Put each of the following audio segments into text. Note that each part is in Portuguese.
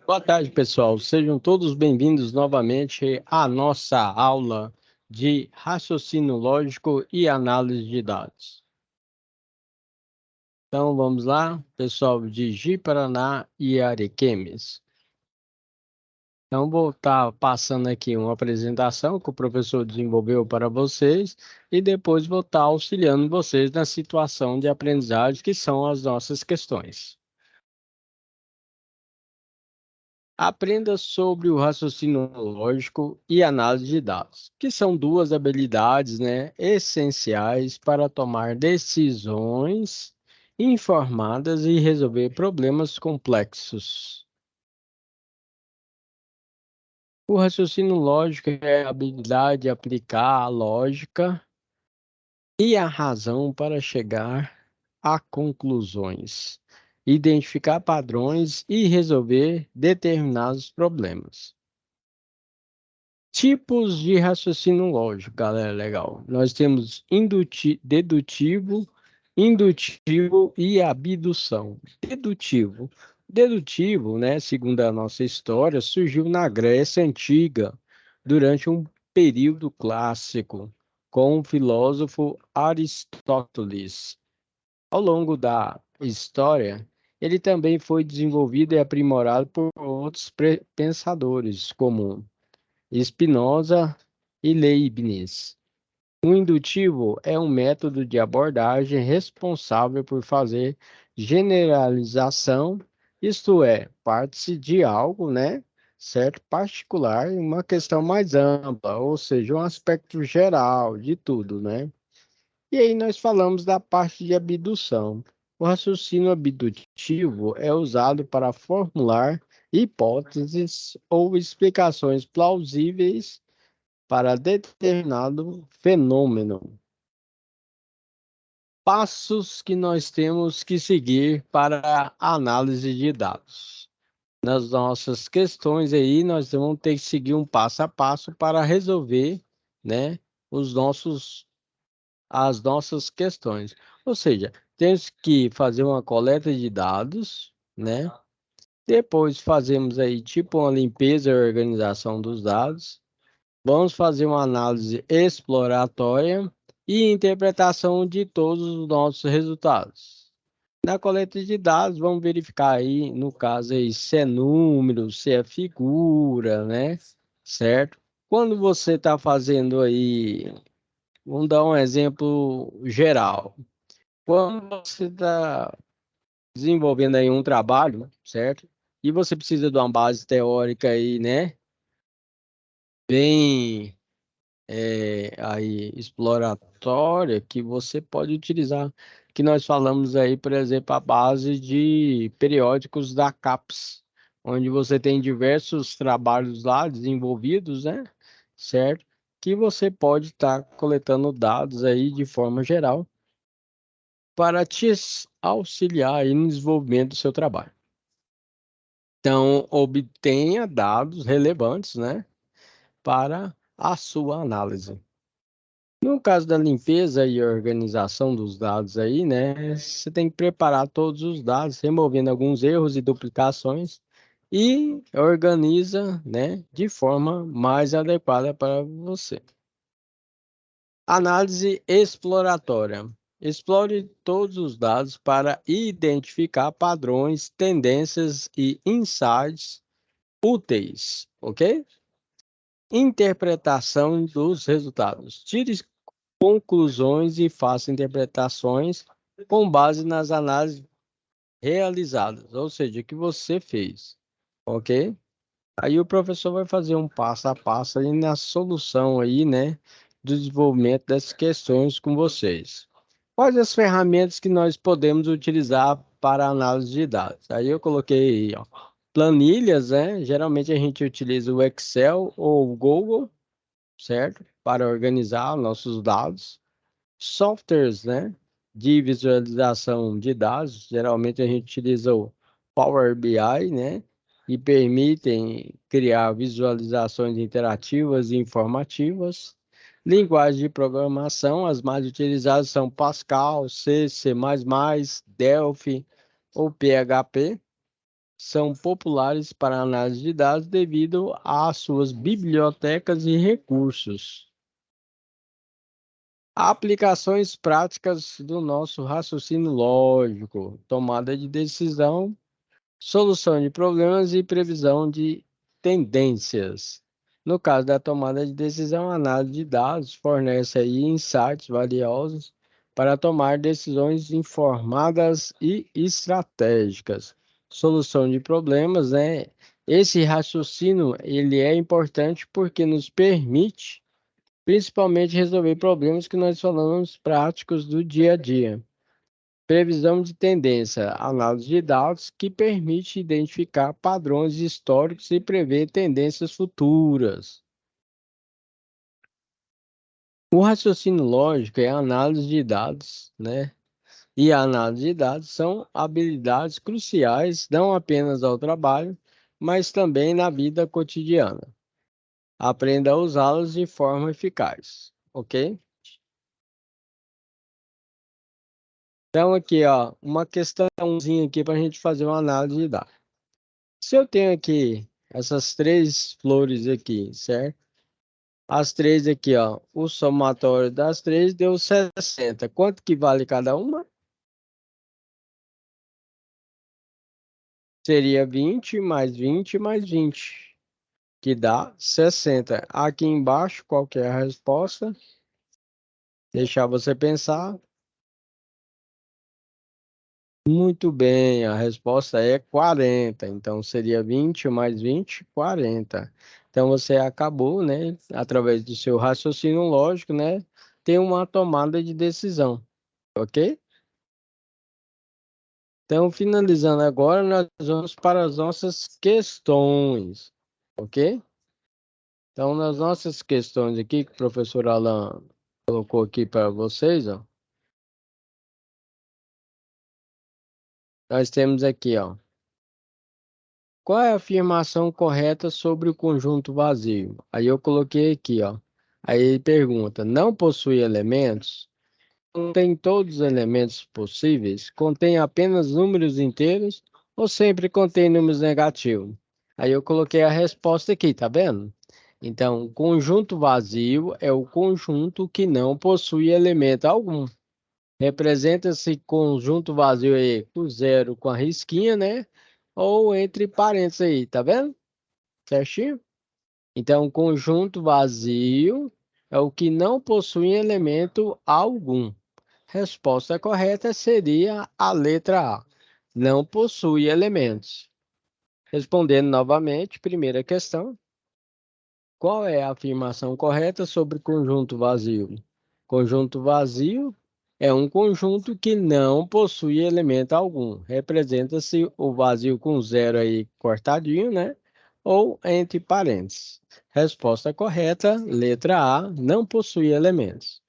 Boa tarde, pessoal. Sejam todos bem-vindos novamente à nossa aula de raciocínio lógico e análise de dados. Então, vamos lá, pessoal de Ji-Paraná e Ariquemes. Então, vou estar passando aqui uma apresentação que o professor desenvolveu para vocês e depois vou estar auxiliando vocês na situação de aprendizagem, que são as nossas questões. Aprenda sobre o raciocínio lógico e análise de dados, que são duas habilidades, essenciais para tomar decisões informadas e resolver problemas complexos. O raciocínio lógico é a habilidade de aplicar a lógica e a razão para chegar a conclusões, identificar padrões e resolver determinados problemas. Tipos de raciocínio lógico, galera, legal. Nós temos dedutivo, indutivo e abdução. Dedutivo. Dedutivo, segundo a nossa história, surgiu na Grécia Antiga, durante um período clássico, com o filósofo Aristóteles. Ao longo da história, ele também foi desenvolvido e aprimorado por outros pensadores, como Spinoza e Leibniz. O indutivo é um método de abordagem responsável por fazer generalização, isto é, parte-se de algo, certo, particular, em uma questão mais ampla, ou seja, um aspecto geral de tudo, E aí nós falamos da parte de abdução. O raciocínio abdutivo é usado para formular hipóteses ou explicações plausíveis para determinado fenômeno. Passos que nós temos que seguir para a análise de dados. Nas nossas questões aí, nós vamos ter que seguir um passo a passo para resolver, os nossos as nossas questões. Ou seja, temos que fazer uma coleta de dados, Depois fazemos aí tipo uma limpeza e organização dos dados. Vamos fazer uma análise exploratória e interpretação de todos os nossos resultados. Na coleta de dados, vamos verificar aí, no caso aí, se é número, se é figura, Certo? Quando você está fazendo aí, vamos dar um exemplo geral. Quando você está desenvolvendo aí um trabalho, certo? E você precisa de uma base teórica aí, Bem aí exploratória que você pode utilizar, que nós falamos aí, por exemplo, a base de periódicos da CAPES, onde você tem diversos trabalhos lá desenvolvidos, Certo? Que você pode estar coletando dados aí de forma geral para te auxiliar aí no desenvolvimento do seu trabalho. Então, obtenha dados relevantes, para a sua análise. No caso da limpeza e organização dos dados aí, você tem que preparar todos os dados, removendo alguns erros e duplicações e organiza, de forma mais adequada para você. Análise exploratória. Explore todos os dados para identificar padrões, tendências e insights úteis, ok? Interpretação dos resultados. Tire conclusões e faça interpretações com base nas análises realizadas, ou seja, que você fez, ok? Aí o professor vai fazer um passo a passo aí na solução aí, do desenvolvimento dessas questões com vocês. Quais as ferramentas que nós podemos utilizar para análise de dados? Aí eu coloquei, ó, planilhas, Geralmente a gente utiliza o Excel ou o Google, certo? Para organizar nossos dados. Softwares, de visualização de dados, geralmente a gente utiliza o Power BI, e permitem criar visualizações interativas e informativas. Linguagem de programação, as mais utilizadas são Pascal, C, C++, Delphi ou PHP. são populares para análise de dados devido às suas bibliotecas e recursos. Aplicações práticas do nosso raciocínio lógico, tomada de decisão, solução de problemas e previsão de tendências. No caso da tomada de decisão, a análise de dados fornece aí insights valiosos para tomar decisões informadas e estratégicas. Solução de problemas, né? Esse raciocínio, ele é importante porque nos permite principalmente resolver problemas que nós falamos práticos do dia a dia. Previsão de tendência, análise de dados que permite identificar padrões históricos e prever tendências futuras. O raciocínio lógico é a análise de dados, né? E a análise de dados são habilidades cruciais não apenas ao trabalho, mas também na vida cotidiana. Aprenda a usá-las de forma eficaz, ok? Então, aqui, ó, uma questãozinha aqui para a gente fazer uma análise de dados. Se eu tenho aqui essas três flores aqui, certo? As três aqui, ó, o somatório das três deu 60. Quanto que vale cada uma? Seria 20 mais 20 mais 20, que dá 60. Aqui embaixo, qual que é a resposta? Deixar você pensar. Muito bem, a resposta é 40. Então, seria 20 mais 20, 40. Então, você acabou, né, através do seu raciocínio lógico, né, ter uma tomada de decisão, ok? Então, finalizando agora, nós vamos para as nossas questões, ok? Então, nas nossas questões aqui, que o professor Alan colocou aqui para vocês, ó, nós temos aqui, ó. Qual é a afirmação correta sobre o conjunto vazio? Aí eu coloquei aqui, ó. Aí ele pergunta: não possui elementos? Contém todos os elementos possíveis? Contém apenas números inteiros? Ou sempre contém números negativos? Aí eu coloquei a resposta aqui, tá vendo? Então, conjunto vazio é o conjunto que não possui elemento algum. Representa esse conjunto vazio aí com zero com a risquinha, né? Ou entre parênteses aí, tá vendo? Certinho? Então, conjunto vazio é o que não possui elemento algum. Resposta correta seria a letra A. Não possui elementos. Respondendo novamente, primeira questão. Qual é a afirmação correta sobre conjunto vazio? Conjunto vazio é um conjunto que não possui elemento algum. Representa-se o vazio com zero aí cortadinho, né? Ou entre parênteses. Resposta correta, letra A, não possui elementos.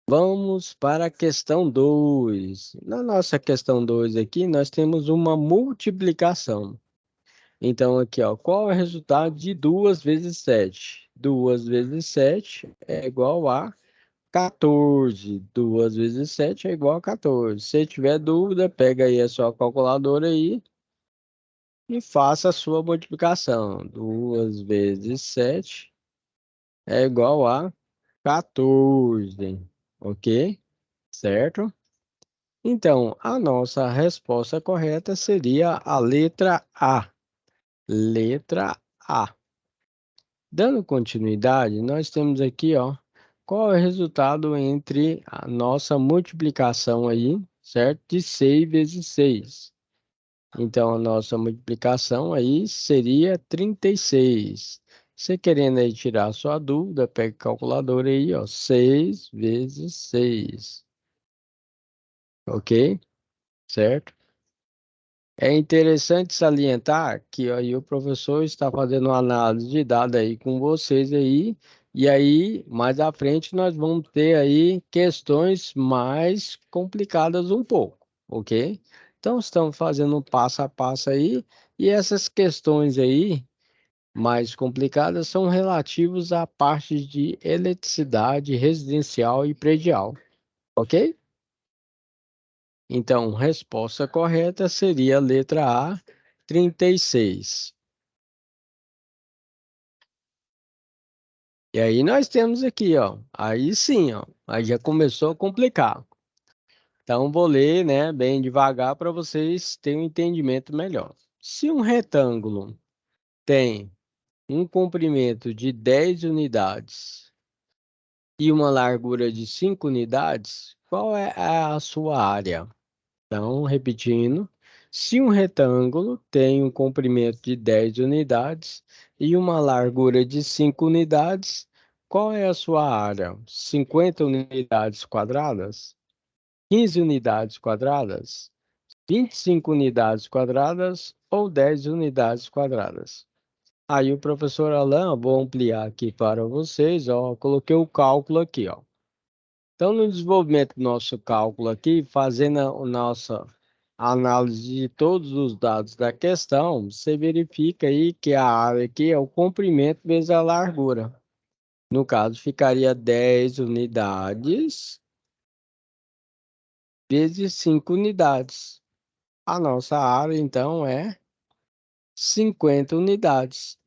Vamos para a questão 2. Na nossa questão 2 aqui, nós temos uma multiplicação. Então, aqui, ó, qual é o resultado de 2 vezes 7? 2 vezes 7 é igual a 14. 2 vezes 7 é igual a 14. Se tiver dúvida, pega aí a sua calculadora aí e faça a sua multiplicação. 2 vezes 7 é igual a 14. Ok? Certo? Então, a nossa resposta correta seria a letra A. Letra A. Dando continuidade, nós temos aqui, ó, qual é o resultado entre a nossa multiplicação aí, certo? De 6 vezes 6. Então, a nossa multiplicação aí seria 36. Você querendo aí tirar a sua dúvida, pega a calculadora aí, ó, 6 vezes 6. Ok? Certo? É interessante salientar que aí o professor está fazendo uma análise de dados aí com vocês aí, e aí mais à frente nós vamos ter aí questões mais complicadas um pouco, ok? Então estamos fazendo um passo a passo aí, e essas questões aí mais complicadas são relativas à parte de eletricidade residencial e predial, ok? Então, resposta correta seria a letra A, 36. E aí nós temos aqui, ó. Aí sim, ó. Aí já começou a complicar. Então, vou ler, né, bem devagar para vocês terem um entendimento melhor. Se um retângulo tem um comprimento de 10 unidades e uma largura de 5 unidades, qual é a sua área? Então, repetindo, se um retângulo tem um comprimento de 10 unidades e uma largura de 5 unidades, qual é a sua área? 50 unidades quadradas? 15 unidades quadradas? 25 unidades quadradas ou 10 unidades quadradas? Aí o professor Alain, vou ampliar aqui para vocês, ó, coloquei o cálculo aqui, ó. Então, no desenvolvimento do nosso cálculo aqui, fazendo a nossa análise de todos os dados da questão, você verifica aí que a área aqui é o comprimento vezes a largura. No caso, ficaria 10 unidades vezes 5 unidades. A nossa área, então, é 50 unidades.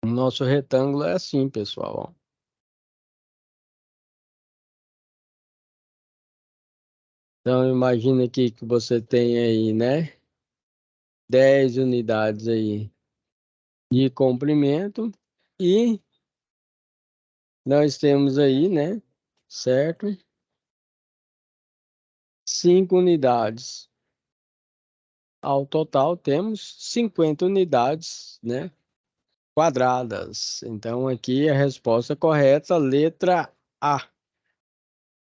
O nosso retângulo é assim, pessoal, ó. Então, imagina aqui que você tem aí, né? 10 unidades aí de comprimento e nós temos aí, né? Certo? 5 unidades. Ao total temos 50 unidades, né? Quadradas. Então, aqui a resposta correta, letra A.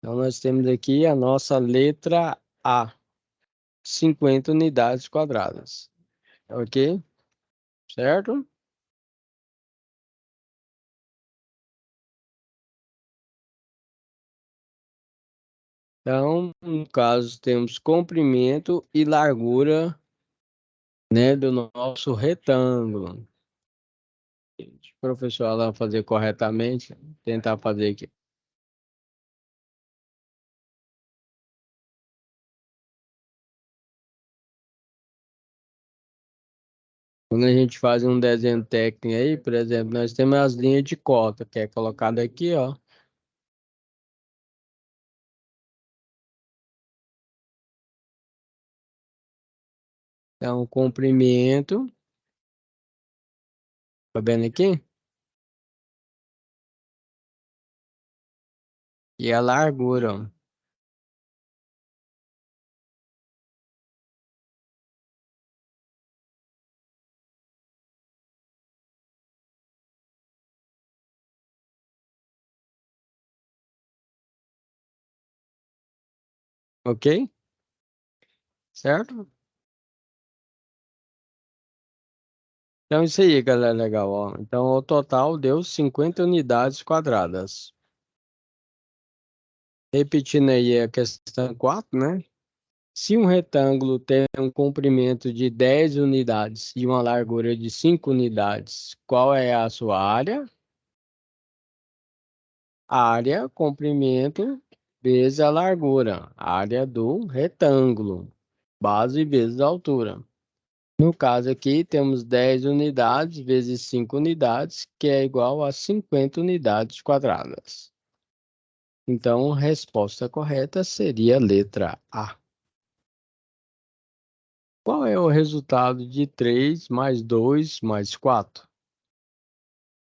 Então, nós temos aqui a nossa letra A, 50 unidades quadradas. Ok? Certo? Então, no caso, temos comprimento e largura, né, do nosso retângulo. Deixa o professor Alan fazer corretamente, tentar fazer aqui. Quando a gente faz um desenho técnico aí, por exemplo, nós temos as linhas de cota, que é colocada aqui, ó. Então, o comprimento, tá vendo aqui? E a largura, ó. Ok? Certo? Então, isso aí, galera, legal, ó. Então, o total deu 50 unidades quadradas. Repetindo aí a questão 4, né? Se um retângulo tem um comprimento de 10 unidades e uma largura de 5 unidades, qual é a sua área? Área, comprimento, vezes a largura. Área do retângulo. Base vezes a altura. No caso aqui, temos 10 unidades vezes 5 unidades, que é igual a 50 unidades quadradas. Então, a resposta correta seria a letra A. Qual é o resultado de 3 mais 2 mais 4?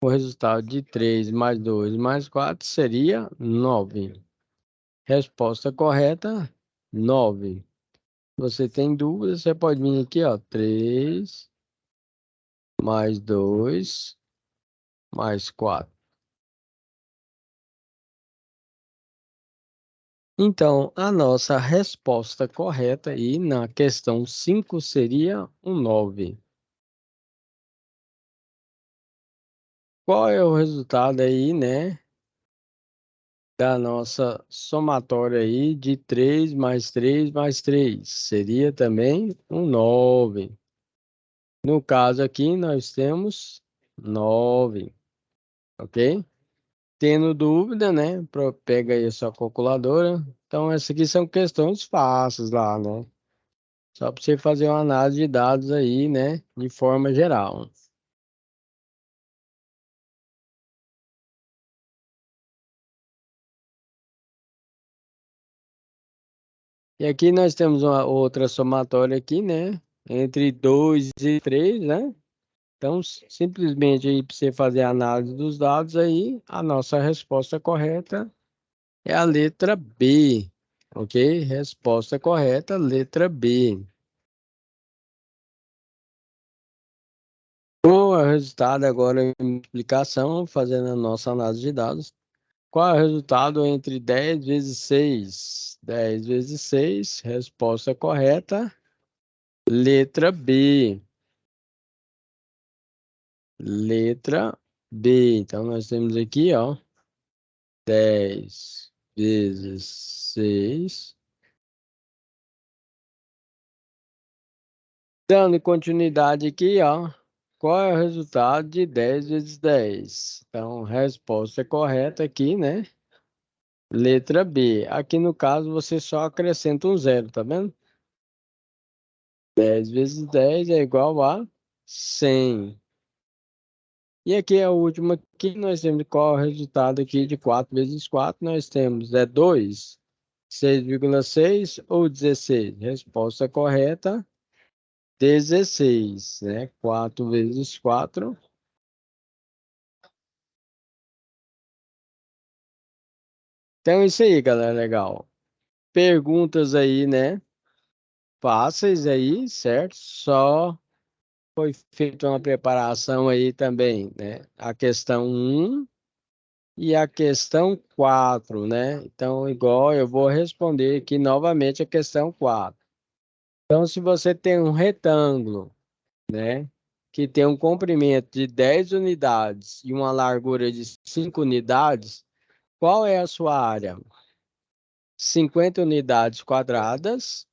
O resultado de 3 mais 2 mais 4 seria 9. Resposta correta, 9. Você tem dúvida, você pode vir aqui, ó, 3 mais 2 mais 4. Então, a nossa resposta correta aí na questão 5 seria um 9. Qual é o resultado aí, né, da nossa somatória aí de 3 mais 3 mais 3? Seria também um 9. No caso aqui, nós temos 9, ok? Tendo dúvida, né? Pega aí a sua calculadora. Então, essas aqui são questões fáceis lá, né? Só para você fazer uma análise de dados aí, né? De forma geral. E aqui nós temos uma outra somatória aqui, né? Entre 2 e 3, né? Então, simplesmente aí para você fazer a análise dos dados aí, a nossa resposta correta é a letra B, ok? Resposta correta, letra B. O resultado agora em multiplicação, fazendo a nossa análise de dados. Qual é o resultado entre 10 vezes 6? 10 vezes 6, resposta correta, letra B. Letra B. Então, nós temos aqui, ó, 10 vezes 6. Dando continuidade aqui, ó. Qual é o resultado de 10 vezes 10? Então, resposta correta aqui, né? Letra B. Aqui no caso, você só acrescenta um zero, tá vendo? 10 vezes 10 é igual a 100. E aqui é a última aqui, nós temos qual é o resultado aqui de 4 vezes 4? Nós temos 2, 6,6 ou 16? Resposta correta, 16, né? 4 vezes 4. Então é isso aí, galera, legal. Perguntas aí, né? Fáceis aí, certo? Só foi feita uma preparação aí também, né? A questão um e a questão 4, né? Então, igual eu vou responder aqui novamente a questão 4. Então, se você tem um retângulo, né, que tem um comprimento de 10 unidades e uma largura de 5 unidades, qual é a sua área? 50 unidades quadradas,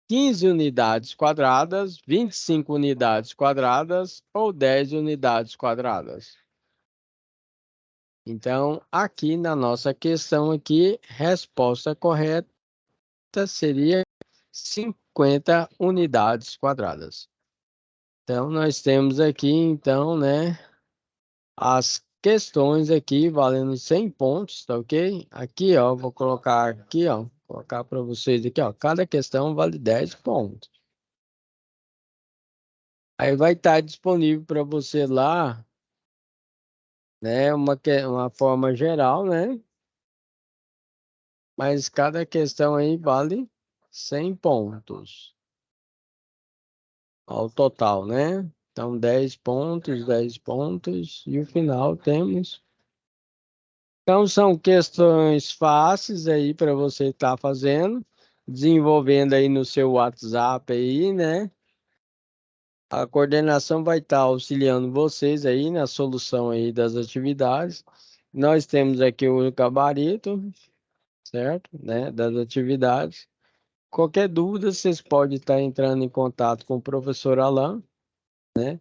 15 unidades quadradas, 25 unidades quadradas ou 10 unidades quadradas? Então, aqui na nossa questão aqui, resposta correta seria 50 unidades quadradas. Então, nós temos aqui, então, né, as questões aqui valendo 100 pontos, tá ok? Aqui, ó, vou colocar aqui, ó, colocar para vocês aqui, ó, cada questão vale 10 pontos. Aí vai estar disponível para você lá, né, uma forma geral, né? Mas cada questão aí vale 100 pontos ao total, né? Então, 10 pontos, e o final temos. Então, são questões fáceis aí para você estar fazendo, desenvolvendo aí no seu WhatsApp aí, né? A coordenação vai estar auxiliando vocês aí na solução aí das atividades. Nós temos aqui o gabarito, certo? Né? Das atividades. Qualquer dúvida, vocês podem estar entrando em contato com o professor Alan, né?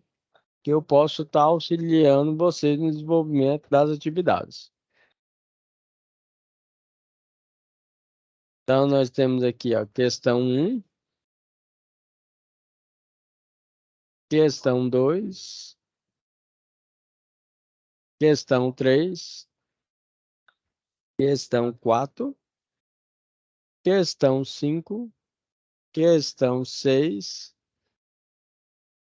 Que eu posso estar auxiliando vocês no desenvolvimento das atividades. Então, nós temos aqui a questão um, questão 2, questão 3, questão 4, questão 5, questão 6,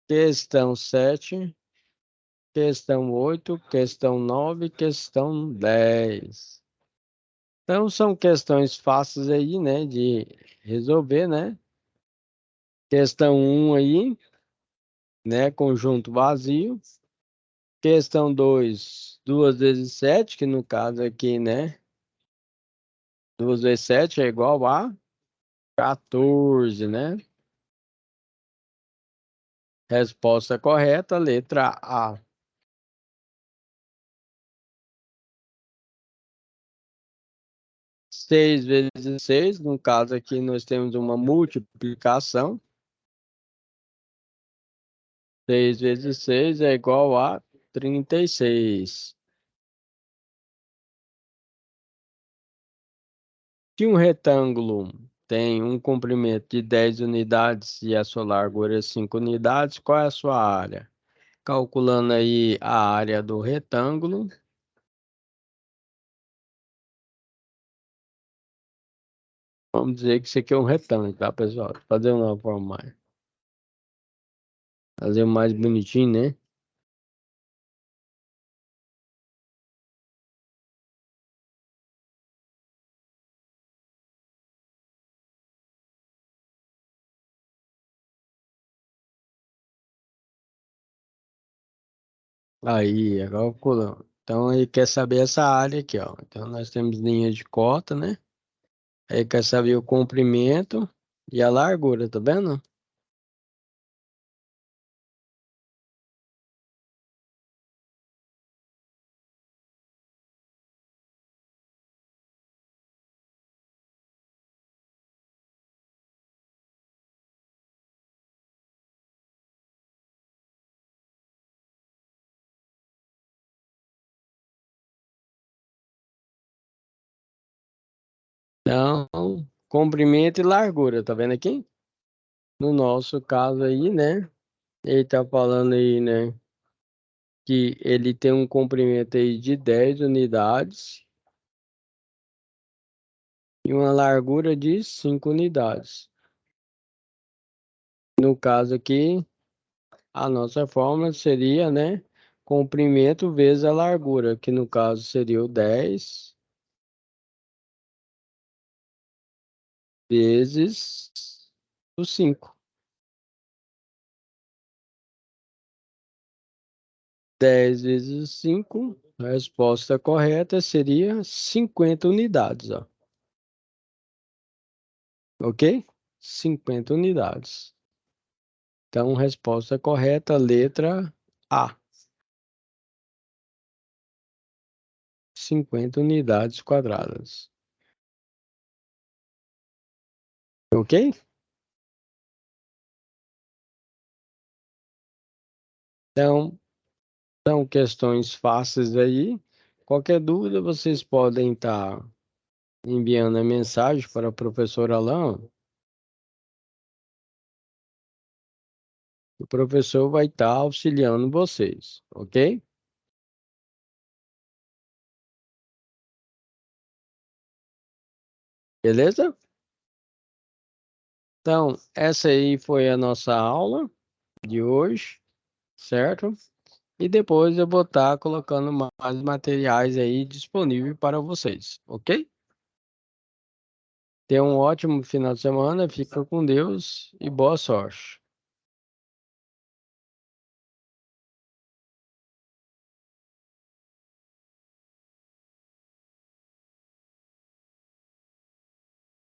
questão 7, questão 8, questão 9, questão 10. Então, são questões fáceis aí, né, de resolver, né? Questão um aí, né, conjunto vazio. Questão 2, 2 vezes 7, que no caso aqui, né, 2 vezes 7 é igual a 14, né? Resposta correta, letra A. 6 vezes 6, no caso aqui nós temos uma multiplicação. 6 vezes 6 é igual a 36. Se um retângulo tem um comprimento de 10 unidades e a sua largura é 5 unidades, qual é a sua área? Calculando aí a área do retângulo, vamos dizer que isso aqui é um retângulo, tá, pessoal? Fazer uma forma mais, fazer mais bonitinho, né? Aí, calculando. Então, aí quer saber essa área aqui, ó. Então, nós temos linha de cota, né? Aí quer saber o comprimento e a largura, tá vendo? Então, comprimento e largura, tá vendo aqui? No nosso caso aí, né? Ele tá falando aí, né? Que ele tem um comprimento aí de 10 unidades e uma largura de 5 unidades. No caso aqui, a nossa fórmula seria, né? Comprimento vezes a largura, que no caso seria o 10 vezes o 5. 10 vezes o 5, a resposta correta seria 50 unidades, ó. Ok? 50 unidades. Então, resposta correta, letra A. 50 unidades quadradas. Ok? Então, são questões fáceis aí. Qualquer dúvida, vocês podem estar enviando a mensagem para o professor Alain. O professor vai estar auxiliando vocês, ok? Beleza? Então, essa aí foi a nossa aula de hoje, certo? E depois eu vou estar colocando mais materiais aí disponíveis para vocês, ok? Tenha um ótimo final de semana, fica com Deus e boa sorte.